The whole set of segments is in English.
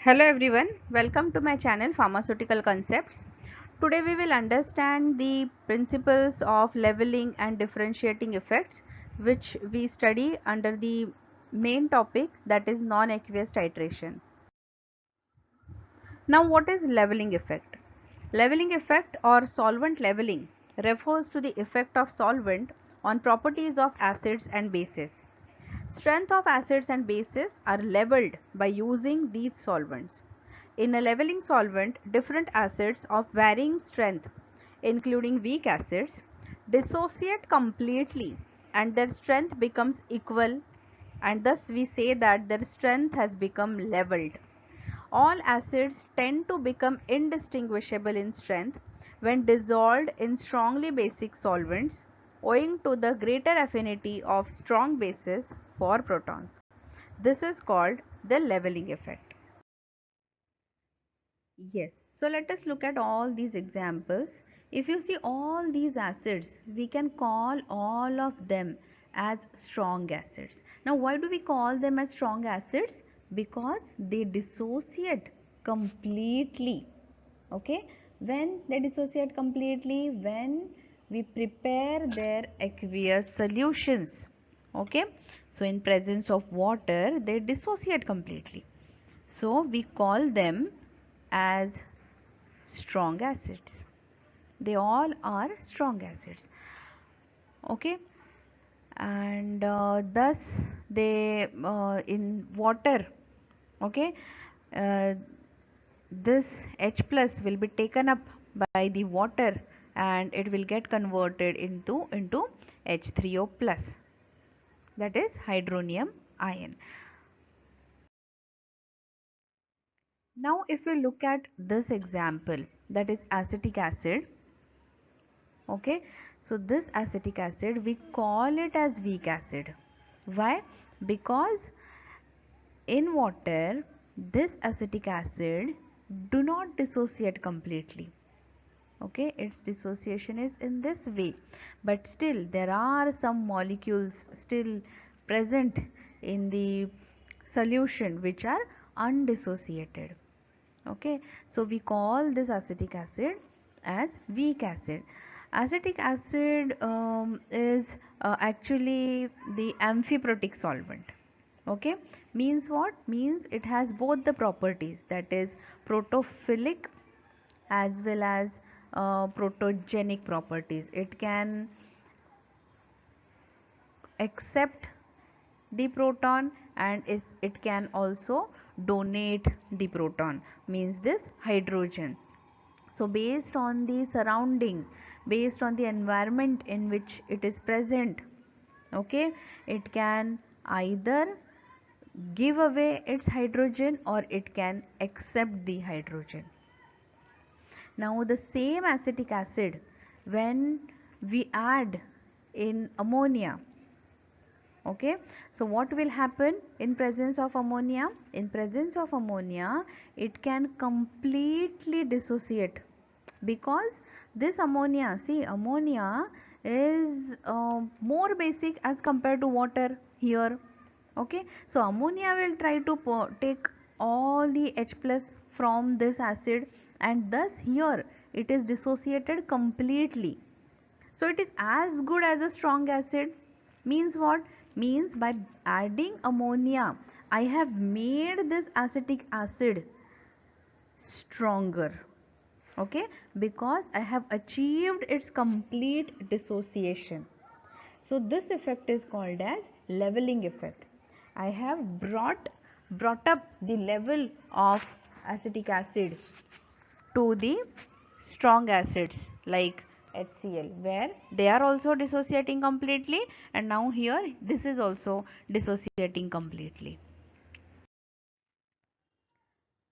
Hello everyone, welcome to my channel Pharmaceutical Concepts. Today we will understand the principles of leveling and differentiating effects which we study under the main topic, that is non-aqueous titration. Now what is leveling effect? Leveling effect or solvent leveling refers to the effect of solvent on properties of acids and bases. Strength of acids and bases are leveled by using these solvents. In a leveling solvent, different acids of varying strength, including weak acids, dissociate completely and their strength becomes equal, and thus we say that their strength has become leveled. All acids tend to become indistinguishable in strength when dissolved in strongly basic solvents, owing to the greater affinity of strong bases for protons. This is called the leveling effect. Yes, so let us look at all these examples. If you see all these acids, we can call all of them as strong acids. Now, why do we call them as strong acids? Because they dissociate completely. Okay, when they dissociate completely, when we prepare their aqueous solutions. Okay, so in presence of water, they dissociate completely. So we call them as strong acids. They all are strong acids. Okay, and thus they in water. Okay, uh, this H plus will be taken up by the water and it will get converted into H3O plus, that is hydronium ion. Now if we look at this example, that is acetic acid. Okay, so this acetic acid we call it as weak acid. Why? Because in water this acetic acid do not dissociate completely. Okay, its dissociation is in this way, but still there are some molecules still present in the solution which are undissociated. Okay, so we call this acetic acid as weak acid. Acetic acid is actually the amphiprotic solvent. Okay, means what? Means it has both the properties, that is protophilic as well as protogenic properties. It can accept the proton and it can also donate the proton, means this hydrogen. So based on the surrounding, based on the environment in which it is present, okay, it can either give away its hydrogen or it can accept the hydrogen. Now the same acetic acid, when we add in ammonia, okay, so what will happen in presence of ammonia? In presence of ammonia, it can completely dissociate, because this ammonia, see, ammonia is more basic as compared to water here. Okay, so ammonia will try to take all the H plus from this acid, and thus here it is dissociated completely. So it is as good as a strong acid. Means what? Means by adding ammonia, I have made this acetic acid stronger. Okay, because I have achieved its complete dissociation. So this effect is called as leveling effect. I have brought up the level of acetic acid to the strong acids like HCl, where they are also dissociating completely, and now here this is also dissociating completely.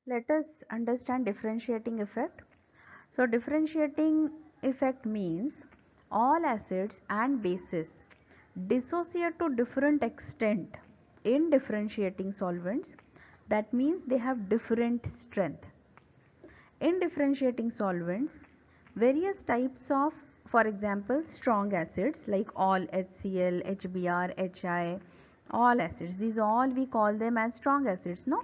Let us understand differentiating effect. So differentiating effect means all acids and bases dissociate to different extent in differentiating solvents. That means they have different strength. In differentiating solvents, various types of, for example, strong acids like all HCl, HBr, HI, all acids, these all we call them as strong acids, no?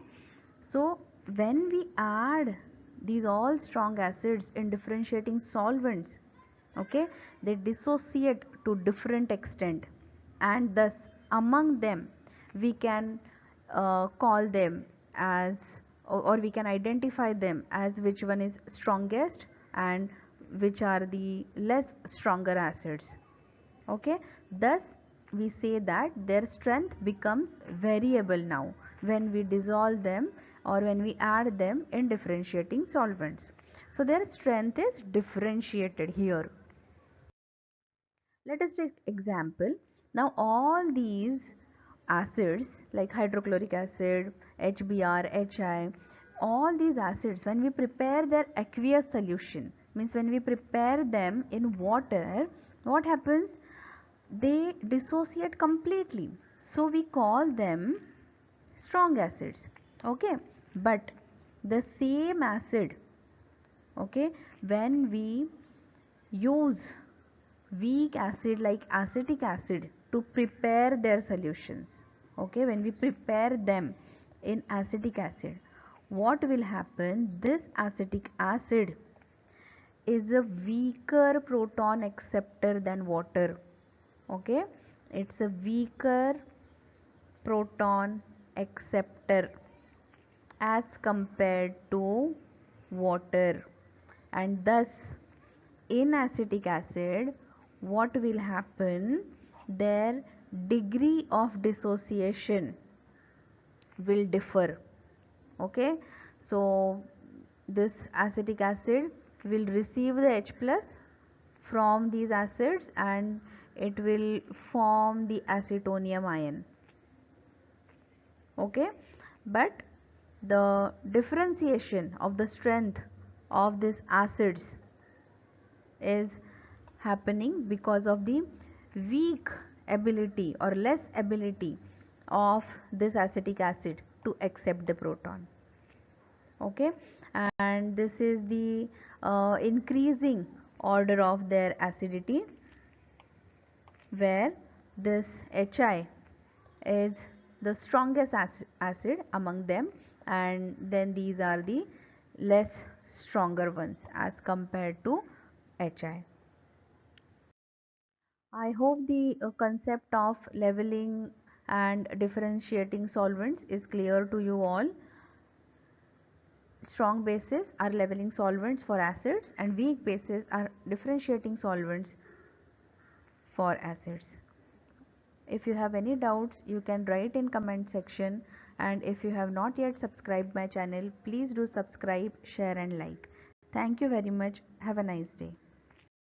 So when we add these all strong acids in differentiating solvents, okay, they dissociate to different extent, and thus among them we can call them as, or we can identify them as which one is strongest and which are the less stronger acids. Okay, thus we say that their strength becomes variable now when we dissolve them or when we add them in differentiating solvents. So their strength is differentiated here. Let us take example. Now all these acids like hydrochloric acid, HBr, HI, all these acids, when we prepare their aqueous solution, means when we prepare them in water, what happens? They dissociate completely. So we call them strong acids. Okay, but the same acid, okay, when we use weak acid like acetic acid to prepare their solutions, okay, when we prepare them in acetic acid, what will happen? This acetic acid is a weaker proton acceptor than water. Okay, it's a weaker proton acceptor as compared to water, and thus in acetic acid what will happen? Their degree of dissociation will differ. Okay, so this acetic acid will receive the H plus from these acids and it will form the acetonium ion. Okay, but the differentiation of the strength of these acids is happening because of the weak ability or less ability of this acetic acid to accept the proton. Okay, and this is the increasing order of their acidity, where this Hi is the strongest acid among them, and then these are the less stronger ones as compared to Hi. I hope the concept of leveling and differentiating solvents is clear to you all. Strong bases are leveling solvents for acids and weak bases are differentiating solvents for acids. If you have any doubts, you can write in comment section, and if you have not yet subscribed my channel, please do subscribe, share and like. Thank you very much. Have a nice day.